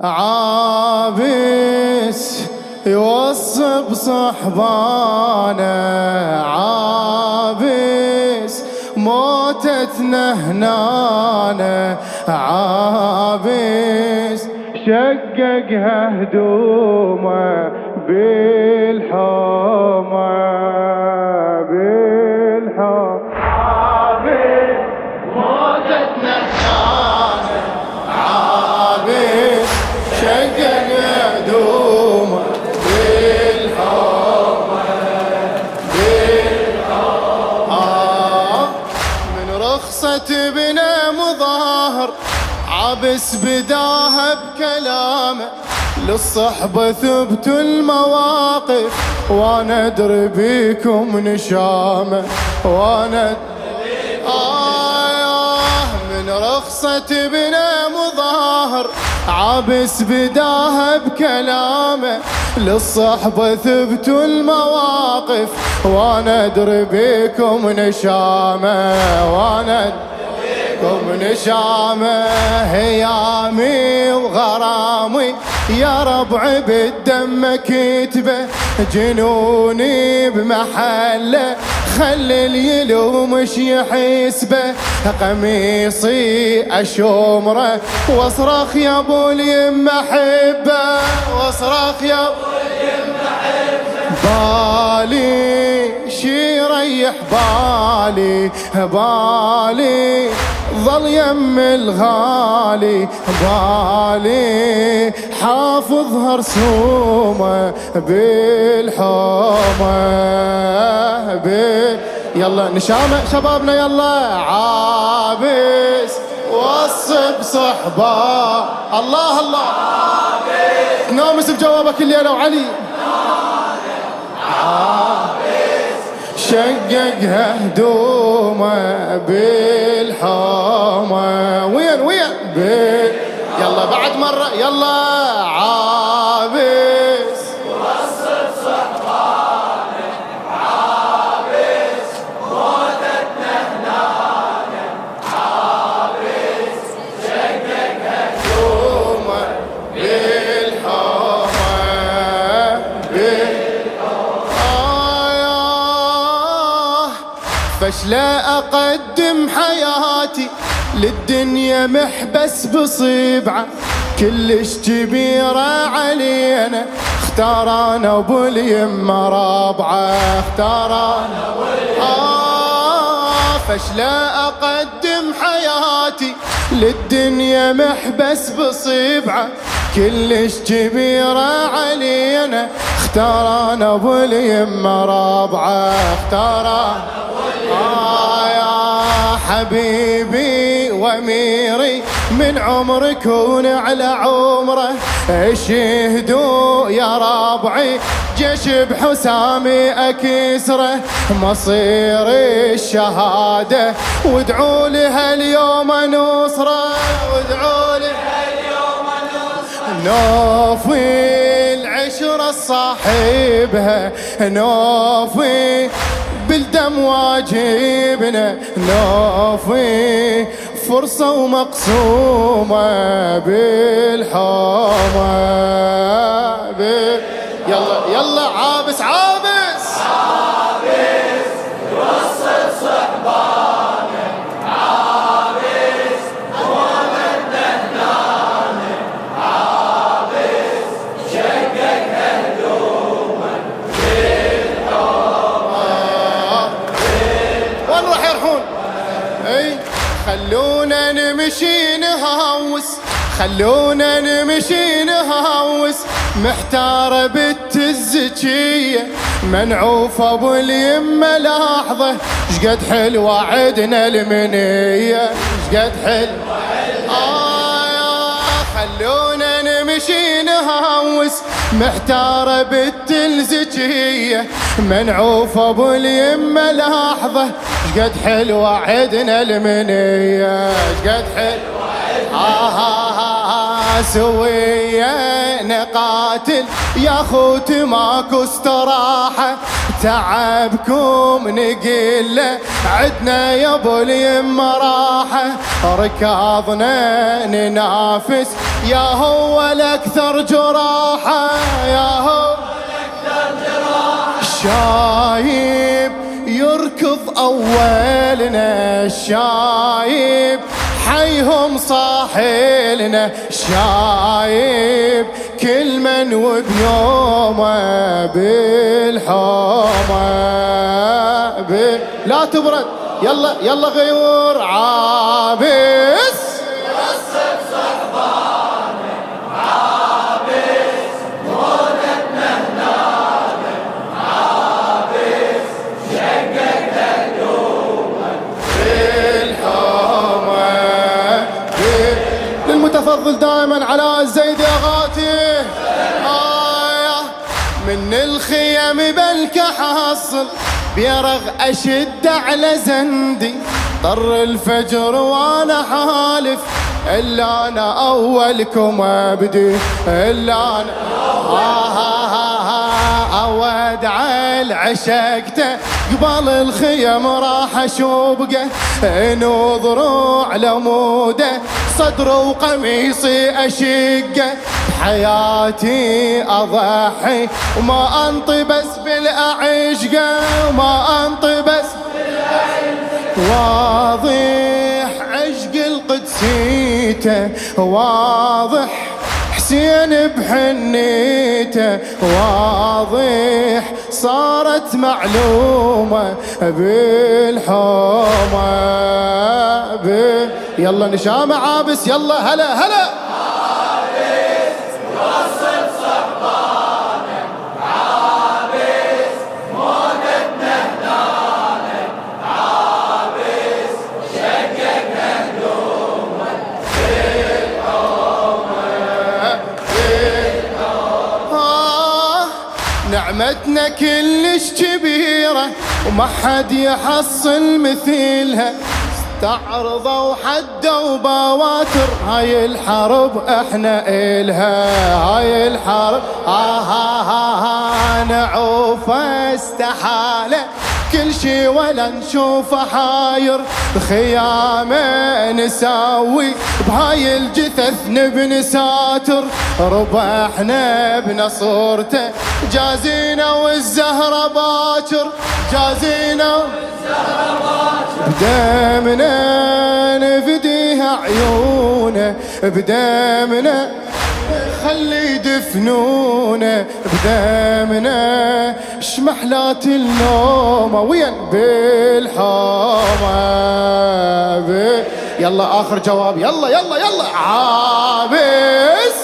عابس يوصي بصحبانه، عابس موتتنا هنانا، عابس شققها هدومه بالحومه بالحومه، عابس موتتنا هنانا، عابس شقق هدومه بالحومه بالحومه. من رخصة بنا مظاهر عابس بداها بكلامه، للصحبة ثبت المواقف وانا ادري بيكم نشامه، وانا من رخصة بنا مظاهر عابس بداها بكلامه، للصحبة ثبت المواقف وانا ادري بيكم نشامه، وانا بيكم نشامه. هيامي وغرامي يا ربع بالدم كتبه، جنوني بمحله خلي اليلومش يحسبه، قميصي اشمره واصرخ يا ابو اليم احبه، واصرخ يا ابو اليم احبه. بالي شي يريح بالي، بالي ظل يم الغالي، بالي حافظها رسومه بالحومه يلا نشامه شبابنا يلا. عابس وصي بصحبه، الله الله عابس نومس بجوابك الليله وعلي، عابس شققها هدومه بالحومه. وين يلا بعد مره يلا. عابس وصي بصحبانه، عابس موتتنا هنانا، عابس شققها هدومه بالحومه فشلا أقدم حياتي للدنيا محبس بصيبعه، كلش كبيرة علينا اختار انا ابو اليمة رابعه، اختار انا ابو اليمة. فشلا اقدم حياتي للدنيا محبس بصيبعه، كلش كبيرة علينا اختار انا ابو اليمة رابعه، اختار انا يا حبيبي واميري من عمر كون على عمره، اشهدوا يا ربعي جيش بحسامي اكسره، مصير الشهاده وادعوا لها اليوم نصره، وادعوا لها اليوم نصره. نوفي العشره صاحبها، نوفي بالدم واجبنا، نوفي فرصة ومقسومة بالحومة يلا يلا. عابس عابس عابس يوصل صحبانه، عابس موتتنا هنانا، عابس شققها هدومه بالحومه. وين راح يروحون؟ اي خلونا نمشي نهوس، خلونا نمشي نهوس، محتارة بنت الزكية منعوفة ابو اليمة لحظة، شقد حلوة عدنا المنية، شقد حلوة خلونا نمشي نهوس، محتارة بنت الزكية منعوفة ابو اليمة لحظة، شقد حلوة عدنا المنية، شقد حلوة عدنا سوية نقاتل يا خوت ماكو استراحة، تعبكم نقله عدنا يا ابو اليمه راحة، ركاضنا ننافس يا هو الاكثر جراحة، يا هو الاكثر جراحة. الشايب يركض اولنا، الشايب حيهم صاحلنا، شايب كل من وبيومه بالحومه لا تبرد. يلا يلا غيور عابس وصف صحبانه، عابس موتتنا هناك، عابس شقق هدومه بالحومه. للمتفضل دائما علاء الزيدي اغاتي من الخيم بلك حاصل بيرغ أشد على زندي، طر الفجر وانا حالف إلا أنا أولكم أبدي، إلا أنا أودع العشقته قبل الخيم راح أشوبقه، إنو ضروع لموده صدر وقميصي أشقه، بحياتي أضحي وما أنطي بس بالأعشقه، وما أنطي بس بالأعشقه، واضح عشق القدسيته، واضح حسين بحنيته، واضح صارت معلومة بالحومة يلا نشامة عابس يلا هلا هلا. عابس وصل صحبانه، عابس موتتنا هناك، عابس شقق هدومه بالحومه. نعمتنا كلش كبيرة وما حد يحصل مثيلها، تعرضوا حدوا بواتر هاي الحرب احنا إلها، هاي الحرب نعوف استحالة كل شي ولا نشوف حاير، خيامة نساوي بهاي الجثث نبني ساتر، ربحنا بنصورته جازينا والزهرة باكر، جازينا والزهرة باكر، بدمنا نفديها عيونه، بدمنا خلي يدفنونه، بدمنا شمحلات النومة وين بالحومة يلا آخر جواب يلا يلا يلا. عابس